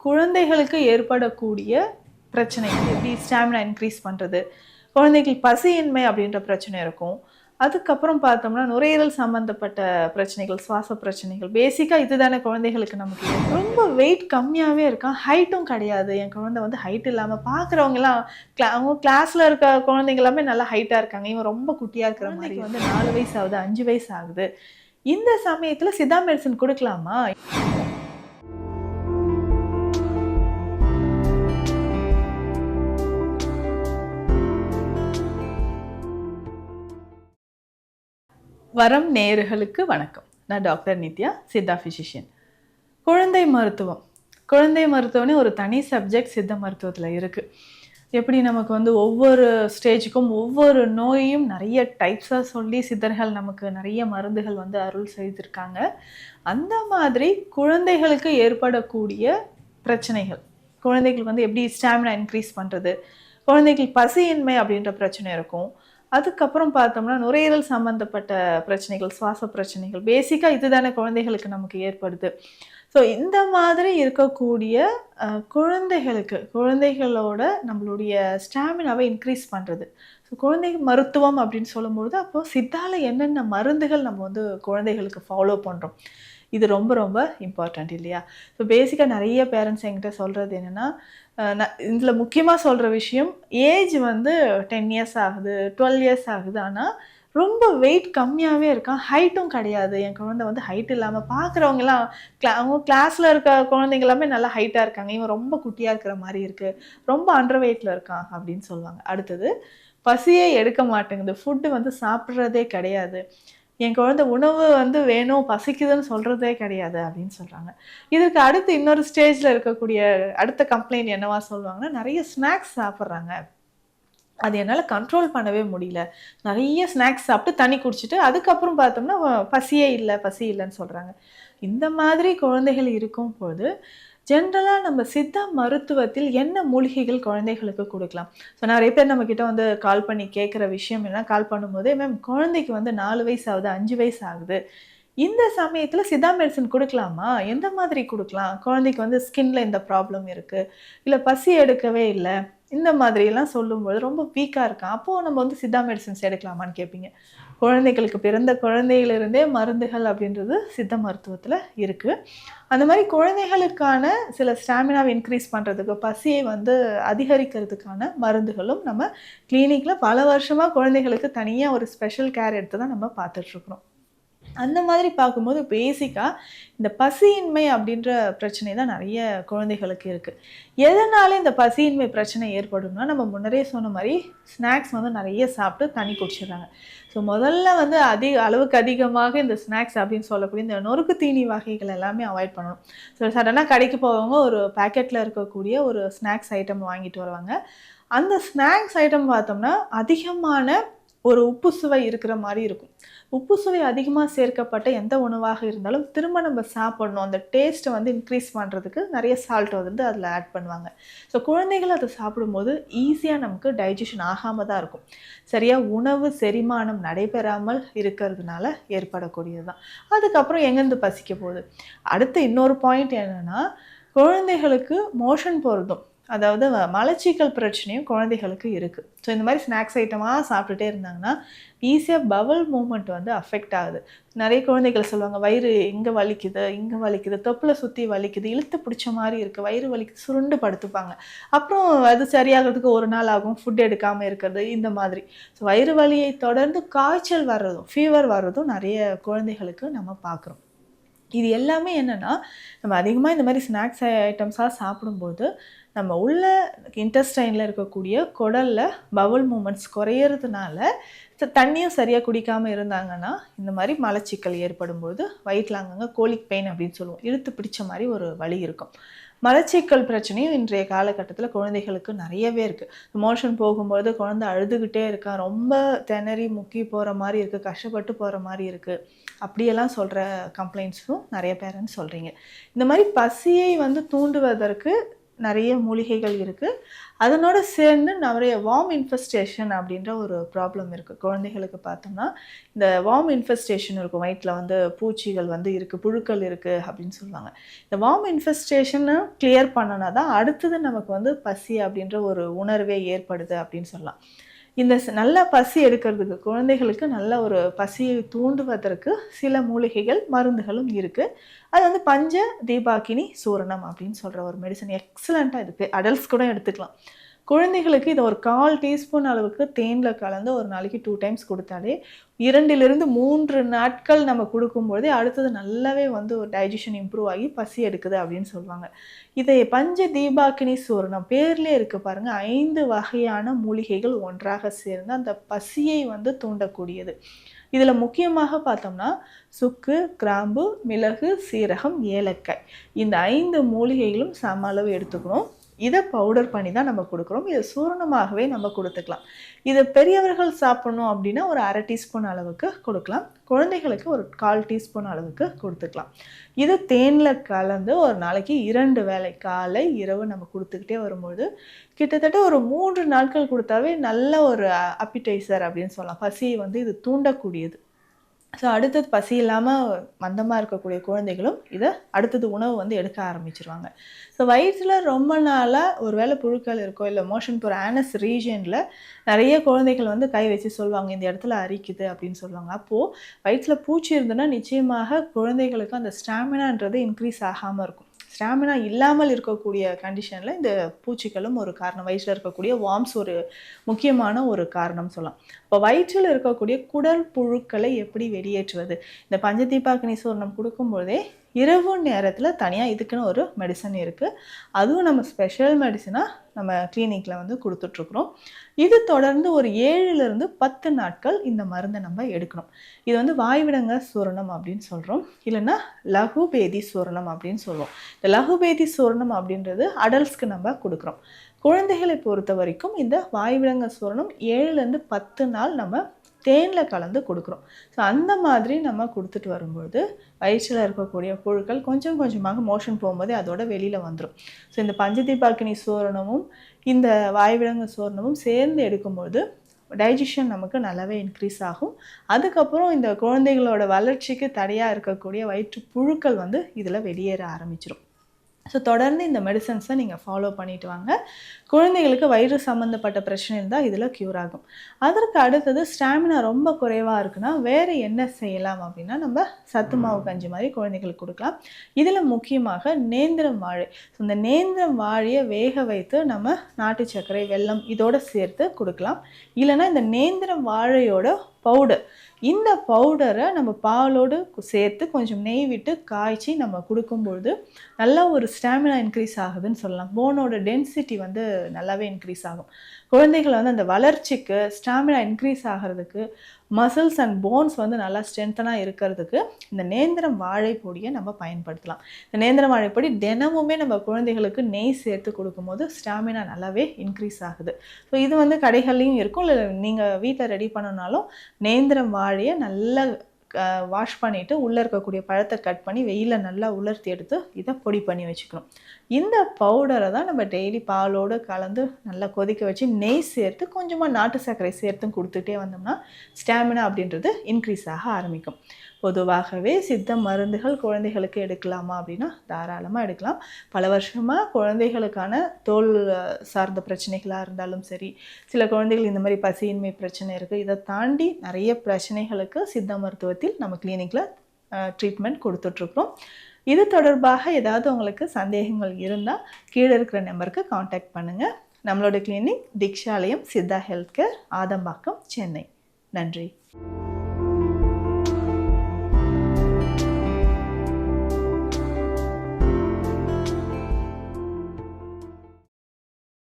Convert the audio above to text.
குழந்தைகளுக்கு ஏற்படக்கூடிய பிரச்சனைகள் எப்படி ஸ்டாமினா இன்க்ரீஸ் பண்ணுறது, குழந்தைகள் பசியின்மை அப்படின்ற பிரச்சனை இருக்கும். அதுக்கப்புறம் பார்த்தோம்னா நுரையீரல் சம்மந்தப்பட்ட பிரச்சனைகள், சுவாச பிரச்சனைகள். பேசிக்காக இதுதானே குழந்தைகளுக்கு நமக்கு ரொம்ப வெயிட் கம்மியாகவே இருக்கான், ஹைட்டும் கிடையாது. என் குழந்தை வந்து ஹைட் இல்லாமல் பார்க்குறவங்கலாம் அவங்க கிளாஸில் இருக்க குழந்தைங்க எல்லாமே நல்லா ஹைட்டாக இருக்காங்க, இவன் ரொம்ப குட்டியாக இருக்கிற மாதிரி வந்து 4 வயசு ஆகுது, 5 வயசு ஆகுது. இந்த சமயத்தில் சித்தா மெடிசன் கொடுக்கலாமா? வரம் நேயர்களுக்கு வணக்கம். நான் டாக்டர் நித்யா, சித்தா ஃபிசிஷியன். குழந்தை மருத்துவம், குழந்தை மருத்துவம்னே ஒரு தனி சப்ஜெக்ட் சித்த மருத்துவத்தில் இருக்குது. எப்படி நமக்கு வந்து ஒவ்வொரு ஸ்டேஜுக்கும் ஒவ்வொரு நோயையும் நிறைய டைப்ஸாக சொல்லி சித்தர்கள் நமக்கு நிறைய மருந்துகள் வந்து அருள் செய்திருக்காங்க. அந்த மாதிரி குழந்தைகளுக்கு ஏற்படக்கூடிய பிரச்சனைகள், குழந்தைகள் வந்து எப்படி ஸ்டாமினா இன்க்ரீஸ் பண்ணுறது, குழந்தைகள் பசியின்மை அப்படின்ற பிரச்சனை இருக்கும். அதுக்கப்புறம் பார்த்தோம்னா நுரையீரல் சம்மந்தப்பட்ட பிரச்சனைகள், சுவாச பிரச்சனைகள். பேசிக்காக இதுதானே குழந்தைகளுக்கு நமக்கு ஏற்படுது. ஸோ இந்த மாதிரி இருக்கக்கூடிய குழந்தைகளோட நம்மளுடைய ஸ்டாமினாவை இன்க்ரீஸ் பண்ணுறது. ஸோ குழந்தை மருத்துவம் அப்படின்னு சொல்லும்போது அப்போது சித்தால என்னென்ன மருந்துகள் நம்ம வந்து குழந்தைகளுக்கு ஃபாலோ பண்ணுறோம், இது ரொம்ப ரொம்ப இம்பார்ட்டண்ட் இல்லையா? ஸோ பேசிக்காக நிறைய பேரண்ட்ஸ் என்கிட்ட சொல்கிறது என்னென்னா, இதில் முக்கியமாக சொல்கிற விஷயம், ஏஜ் வந்து 10 இயர்ஸ் ஆகுது, 12 இயர்ஸ் ஆகுது, ஆனால் ரொம்ப வெயிட் கம்மியாகவே இருக்கான், ஹைட்டும் கிடையாது. என் குழந்தை வந்து ஹைட் இல்லாமல் பார்க்குறவங்கலாம் அவங்க கிளாஸில் இருக்க குழந்தைங்க எல்லாமே நல்லா ஹைட்டாக இருக்காங்க, இவன் ரொம்ப குட்டியாக இருக்கிற மாதிரி இருக்குது, ரொம்ப அண்டர் வெயிட்டில் இருக்கான் அப்படின்னு சொல்லுவாங்க. அடுத்தது, பசியே எடுக்க மாட்டேங்குது, ஃபுட்டு வந்து சாப்பிட்றதே கிடையாது, என் குழந்தை உணவு வந்து வேணும், பசிக்குதுன்னு சொல்கிறதே கிடையாது அப்படின்னு சொல்கிறாங்க. இதுக்கு அடுத்து இன்னொரு ஸ்டேஜில் இருக்கக்கூடிய அடுத்த கம்ப்ளைண்ட் என்னவா சொல்லுவாங்கன்னா, நிறைய ஸ்நாக்ஸ் சாப்பிட்றாங்க, அது என்னால் கண்ட்ரோல் பண்ணவே முடியல, நிறைய ஸ்நாக்ஸ் சாப்பிட்டு தண்ணி குடிச்சிட்டு அதுக்கப்புறம் பார்த்தோம்னா பசி இல்லைன்னு சொல்கிறாங்க. இந்த மாதிரி குழந்தைகள் இருக்கும் போது ஜென்ரலாக நம்ம சித்தா மருத்துவத்தில் என்ன மூலிகைகள் குழந்தைகளுக்கு கொடுக்கலாம்? ஸோ நிறைய பேர் நம்மக்கிட்ட வந்து கால் பண்ணி கேட்குற விஷயம் என்ன, கால் பண்ணும்போதே மேம் குழந்தைக்கு வந்து 4 வயசு ஆகுது, 5 வயசு ஆகுது, இந்த சமயத்தில் சித்தா மெடிசன் கொடுக்கலாமா, எந்த மாதிரி கொடுக்கலாம், குழந்தைக்கு வந்து ஸ்கின்ல இந்த ப்ராப்ளம் இருக்குது, இல்லை பசி எடுக்கவே இல்லை, இந்த மாதிரியெல்லாம் சொல்லும்போது ரொம்ப வீக்காக இருக்கான், அப்போது நம்ம வந்து சித்தா மெடிசன்ஸ் எடுக்கலாமான்னு கேட்பீங்க. குழந்தைகளுக்கு பிறந்த குழந்தையிலிருந்தே மருந்துகள் அப்படின்றது சித்த மருத்துவத்தில் இருக்குது. அந்த மாதிரி குழந்தைகளுக்கான சில ஸ்டாமினாவை இன்க்ரீஸ் பண்ணுறதுக்கு, பசியை வந்து அதிகரிக்கிறதுக்கான மருந்துகளும் நம்ம கிளினிக்கில் பல வருஷமாக குழந்தைகளுக்கு தனியாக ஒரு ஸ்பெஷல் கேர் எடுத்து தான் நம்ம பார்த்துட்ருக்குறோம். அந்த மாதிரி பார்க்கும்போது பேசிக்காக இந்த பசியின்மை அப்படின்ற பிரச்சனை தான் நிறைய குழந்தைகளுக்கு இருக்குது. எதனால் இந்த பசியின்மை பிரச்சனை ஏற்படும்னா, நம்ம முன்னரே சொன்ன மாதிரி ஸ்நாக்ஸ் வந்து நிறைய சாப்பிட்டு தண்ணி குடிச்சிடுறாங்க. ஸோ முதல்ல வந்து அளவுக்கு அதிகமாக இந்த ஸ்நாக்ஸ் அப்படின்னு சொல்லக்கூடிய இந்த நொறுக்கு தீனி வகைகள் எல்லாமே அவாய்ட் பண்ணணும். ஸோ சடனாக கடைக்கு போகிறவங்க ஒரு பேக்கெட்டில் இருக்கக்கூடிய ஒரு ஸ்நாக்ஸ் ஐட்டம் வாங்கிட்டு வருவாங்க. அந்த ஸ்நாக்ஸ் ஐட்டம் பார்த்தோம்னா அதிகமான ஒரு உப்பு சுவை இருக்கிற மாதிரி இருக்கும். உப்பு சுவை அதிகமாக சேர்க்கப்பட்ட எந்த உணவாக இருந்தாலும் திரும்ப நம்ம சாப்பிடணும், அந்த டேஸ்ட்டை வந்து இன்க்ரீஸ் பண்ணுறதுக்கு நிறைய சால்ட் வந்து அதில் ஆட் பண்ணுவாங்க. ஸோ குழந்தைகள் அதை சாப்பிடும்போது ஈஸியாக நமக்கு டைஜஷன் ஆகாமல் தான் இருக்கும். சரியாக உணவு செரிமானம் நடைபெறாமல் இருக்கிறதுனால ஏற்படக்கூடியது தான். அதுக்கப்புறம் எங்கேருந்து பசிக்க போகுது? அடுத்து இன்னொரு பாயிண்ட் என்னென்னா, குழந்தைகளுக்கு மோஷன் போகிறதும், அதாவது மலச்சிக்கல் பிரச்சனையும் குழந்தைகளுக்கு இருக்குது. ஸோ இந்த மாதிரி ஸ்நாக்ஸ் ஐட்டமாக சாப்பிட்டுட்டே இருந்தாங்கன்னா ஈஸியாக பவல் மூமெண்ட் வந்து அஃபெக்ட் ஆகுது. நிறைய குழந்தைகள் சொல்லுவாங்க, வயிறு இங்கே வலிக்குது, தொப்பில் சுற்றி வலிக்குது, இழுத்து பிடிச்ச மாதிரி இருக்குது, வயிறு வலிக்குது, சுருண்டு படுத்துப்பாங்க. அப்புறம் அது சரியாகிறதுக்கு ஒரு நாள் ஆகும், ஃபுட் எடுக்காமல் இருக்கிறது, இந்த மாதிரி. ஸோ வயிறு வலியை தொடர்ந்து காய்ச்சல் வர்றதும், ஃபீவர் வர்றதும் நிறைய குழந்தைகளுக்கு நம்ம பார்க்குறோம். இது எல்லாமே என்னென்னா, நம்ம அதிகமாக இந்த மாதிரி ஸ்நாக்ஸ் ஐட்டம்ஸாக சாப்பிடும்போது நம்ம உள்ள இன்டெஸ்டைனில் இருக்கக்கூடிய குடலில் பவுல் மூமெண்ட்ஸ் குறையிறதுனால, தண்ணியும் சரியாக குடிக்காமல் இருந்தாங்கன்னா இந்த மாதிரி மலச்சிக்கல் ஏற்படும்போது வயிற்றில் அங்கங்கே கோலிக் பெயின் அப்படின்னு சொல்லுவோம், இழுத்து பிடிச்ச மாதிரி ஒரு வலி இருக்கும். மலச்சிக்கல் பிரச்சனையும் இன்றைய காலகட்டத்தில் குழந்தைகளுக்கு நிறையவே இருக்குது. மோஷன் போகும்போது குழந்தை அழுதுகிட்டே இருக்கான், ரொம்ப திணறி முக்கி போகிற மாதிரி இருக்குது, கஷ்டப்பட்டு போகிற மாதிரி இருக்குது, அப்படியெல்லாம் சொல்கிற கம்ப்ளைண்ட்ஸும் நிறைய பேரண்ட்ஸ் சொல்கிறீங்க. இந்த மாதிரி பசியை வந்து தூண்டுவதற்கு நிறைய மூலிகைகள் இருக்குது. அதனோட சேர்ந்து நிறைய வார்ம் இன்ஃபெஸ்டேஷன் அப்படின்ற ஒரு ப்ராப்ளம் இருக்குது. குழந்தைகளுக்கு பார்த்தோம்னா இந்த வார்ம் இன்ஃபெஸ்டேஷன் இருக்கும். வயிற்றில் வந்து பூச்சிகள் வந்து இருக்குது, புழுக்கள் இருக்குது அப்படின்னு சொல்லுவாங்க. இந்த வார்ம் இன்ஃபெஸ்டேஷனை கிளியர் பண்ணனா தான் அடுத்தது நமக்கு வந்து பசி அப்படின்ற ஒரு உணர்வே ஏற்படுது அப்படின்னு சொல்லலாம். இந்த நல்ல பசி எடுக்கிறதுக்கு குழந்தைகளுக்கு நல்ல ஒரு பசியை தூண்டுவதற்கு சில மூலிகைகள் மருந்துகளும் இருக்குது. அது வந்து பஞ்ச தீபாக்கினி சூரணம் அப்படின்னு சொல்கிற ஒரு மெடிசன் எக்ஸலண்ட்டாக இருக்குது. அடல்ட்ஸ் கூட எடுத்துக்கலாம். குழந்தைகளுக்கு இதை ஒரு 1/4 டீஸ்பூன் அளவுக்கு தேனில் கலந்து ஒரு நாளைக்கு 2 டைம்ஸ் கொடுத்தாலே 2லிருந்து 3 நாட்கள் நம்ம கொடுக்கும்போதே அடுத்தது நல்லாவே வந்து ஒரு டைஜஷன் இம்ப்ரூவ் ஆகி பசி எடுக்குது அப்படின்னு சொல்லுவாங்க. இதை பஞ்ச தீபாக்கினி சூரணம் பேர்லேயே இருக்குது பாருங்கள். 5 வகையான மூலிகைகள் ஒன்றாக சேர்ந்து அந்த பசியை வந்து தூண்டக்கூடியது. இதில் முக்கியமாக பார்த்தோம்னா சுக்கு, கிராம்பு, மிளகு, சீரகம், ஏலக்காய் இந்த 5 மூலிகைகளும் சம அளவு எடுத்துக்கணும். இதை பவுடர் பண்ணி தான் நம்ம கொடுக்குறோம். இதை சூரணமாகவே நம்ம கொடுத்துக்கலாம். இதை பெரியவர்கள் சாப்பிட்ணும் அப்படின்னா ஒரு 1/2 டீஸ்பூன் அளவுக்கு கொடுக்கலாம். குழந்தைகளுக்கு ஒரு 1/4 டீஸ்பூன் அளவுக்கு கொடுத்துக்கலாம். இது தேனில் கலந்து ஒரு நாளைக்கு 2 வேளை காலை இரவு நம்ம கொடுத்துக்கிட்டே வரும்போது கிட்டத்தட்ட ஒரு 3 நாட்கள் கொடுத்தாவே நல்ல ஒரு அப்பிடைசர் அப்படின்னு சொல்லலாம். பசியை வந்து இது தூண்டக்கூடியது. ஸோ அடுத்தது பசி இல்லாமல் மந்தமாக இருக்கக்கூடிய குழந்தைகளும் இதை அடுத்தது உணவு வந்து எடுக்க ஆரம்பிச்சிருவாங்க. ஸோ வயிற்றில் ரொம்ப நாளாக ஒரு வேளை புழுக்கள் இருக்கோ இல்லை மோஷன் போகிற ஆனஸ் ரீஜனில் நிறைய குழந்தைகள் வந்து கை வச்சு சொல்லுவாங்க இந்த இடத்துல அரிக்குது அப்படின்னு சொல்லுவாங்க. அப்போது வயிற்றில் பூச்சி இருந்ததுன்னா நிச்சயமாக குழந்தைகளுக்கு அந்த ஸ்டாமினான்றது இன்க்ரீஸ் ஆகாமல் இருக்கும். ஸ்டாமினா இல்லாமல் இருக்கக்கூடிய கண்டிஷனில் இந்த பூச்சிகளும் ஒரு காரணம். வயிற்றில் இருக்கக்கூடிய வார்ம்ஸ் ஒரு முக்கியமான ஒரு காரணம் சொல்லலாம். இப்போ வயிற்றில் இருக்கக்கூடிய குடல் புழுக்களை எப்படி வெளியேற்றுவது? இந்த பஞ்சதீபாக்கினி சூரணம் கொடுக்கும்போதே இரவு நேரத்தில் தனியாக இதுக்குன்னு ஒரு மெடிசன் இருக்குது. அதுவும் நம்ம ஸ்பெஷல் மெடிசனாக நம்ம கிளினிக்கில் வந்து கொடுத்துட்ருக்குறோம். இது தொடர்ந்து ஒரு 7லிருந்து 10 நாட்கள் இந்த மருந்தை நம்ம எடுக்கணும். இது வந்து வாய்விடங்க சூரணம் அப்படின்னு சொல்கிறோம். இல்லைன்னா லகுபேதி சூரணம் அப்படின்னு சொல்லுவோம். இந்த லகுபேதி சூரணம் அப்படின்றது அடல்ட்ஸ்க்கு நம்ம கொடுக்குறோம். குழந்தைகளை பொறுத்த வரைக்கும் இந்த வாய்விடங்க சூரணம் 7லிருந்து 10 நாள் நம்ம தேனில் கலந்து கொடுக்குறோம். ஸோ அந்த மாதிரி நம்ம கொடுத்துட்டு வரும்போது வயிற்றில் இருக்கக்கூடிய புழுக்கள் கொஞ்சம் கொஞ்சமாக மோஷன் போகும்போது அதோட வெளியில் வந்துடும். ஸோ இந்த பஞ்சதீபாக்கினி சூரணமும் இந்த வாய்விலங்கு சூரணமும் சேர்ந்து எடுக்கும்போது டைஜஷன் நமக்கு நல்லாவே இன்க்ரீஸ் ஆகும். அதுக்கப்புறம் இந்த குழந்தைகளோட வளர்ச்சிக்கு தடையாக இருக்கக்கூடிய வயிற்று புழுக்கள் வந்து இதில் வெளியேற ஆரம்பிச்சிடும். ஸோ தொடர்ந்து இந்த மெடிசன்ஸை நீங்கள் ஃபாலோ பண்ணிட்டு வாங்க. குழந்தைகளுக்கு வயிறு சம்மந்தப்பட்ட பிரச்சனை இருந்தால் இதில் க்யூர் ஆகும். அதற்கு அடுத்தது ஸ்டாமினா ரொம்ப குறைவாக இருக்குன்னா வேறு என்ன செய்யலாம் அப்படின்னா நம்ம சத்து மாவு கஞ்சி மாதிரி குழந்தைகளுக்கு கொடுக்கலாம். இதில் முக்கியமாக நேந்திரம் வாழை. ஸோ இந்த நேந்திரம் வாழையை வேக வைத்து நம்ம நாட்டு சர்க்கரை, வெல்லம் இதோடு சேர்த்து கொடுக்கலாம். இல்லைன்னா இந்த நேந்திரம் வாழையோட பவுடர், இந்த பவுடரை நம்ம பாலோடு சேர்த்து கொஞ்சம் நெய் விட்டு காய்ச்சி நம்ம கொடுக்கும்பொழுது நல்லா ஒரு ஸ்டாமினா இன்க்ரீஸ் ஆகுதுன்னு சொல்லலாம். போனோட டென்சிட்டி வந்து நல்லாவே இன்க்ரீஸ் ஆகும். குழந்தைகள் வந்து அந்த வளர்ச்சிக்கு ஸ்டாமினா இன்க்ரீஸ் ஆகிறதுக்கு மசில்ஸ் அண்ட் போன்ஸ் வந்து நல்லா ஸ்ட்ரென்த்தனாக இருக்கிறதுக்கு இந்த நேந்திரம் வாழைப்பொடியை நம்ம பயன்படுத்தலாம். இந்த நேந்திரம் வாழைப்பொடி தினமுமே நம்ம குழந்தைகளுக்கு நெய் சேர்த்து கொடுக்கும்போது ஸ்டாமினா நல்லாவே இன்க்ரீஸ் ஆகுது. ஸோ இது வந்து கடைகள்லையும் இருக்கும். இல்லை நீங்கள் வீட்டில் ரெடி பண்ணனாலும் நேந்திரம் வாழையை நல்லா வாஷ் பண்ணிவிட்டு உள்ளே இருக்கக்கூடிய பழத்தை கட் பண்ணி வெயிலில் நல்லா உலர்த்தி எடுத்து இதை பொடி பண்ணி வச்சுக்கணும். இந்த பவுடரை தான் நம்ம டெய்லி பாலோடு கலந்து நல்லா கொதிக்க வச்சு நெய் சேர்த்து கொஞ்சமாக நாட்டு சர்க்கரை சேர்த்தும் கொடுத்துட்டே வந்தோம்னா ஸ்டாமினா அப்படின்றது இன்க்ரீஸ் ஆக ஆரம்பிக்கும். பொதுவாகவே சித்த மருந்துகள் குழந்தைகளுக்கு எடுக்கலாமா அப்படின்னா தாராளமாக எடுக்கலாம். பல வருஷமாக குழந்தைகளுக்கான தோல் சார்ந்த பிரச்சனைகளாக இருந்தாலும் சரி, சில குழந்தைகள் இந்த மாதிரி பசியின்மை பிரச்சனை இருக்குது. இதை தாண்டி நிறைய பிரச்சனைகளுக்கு சித்த மருத்துவத்தில் நம்ம கிளினிக்கில் ட்ரீட்மெண்ட் கொடுத்துட்ருக்குறோம். இது தொடர்பாக ஏதாவது உங்களுக்கு சந்தேகங்கள் இருந்தால் கீழே இருக்கிற நம்பருக்கு காண்டாக்ட் பண்ணுங்கள். நம்மளோட clinic Deekshalayam Siddha health care, Adambakkam, Chennai. நன்றி.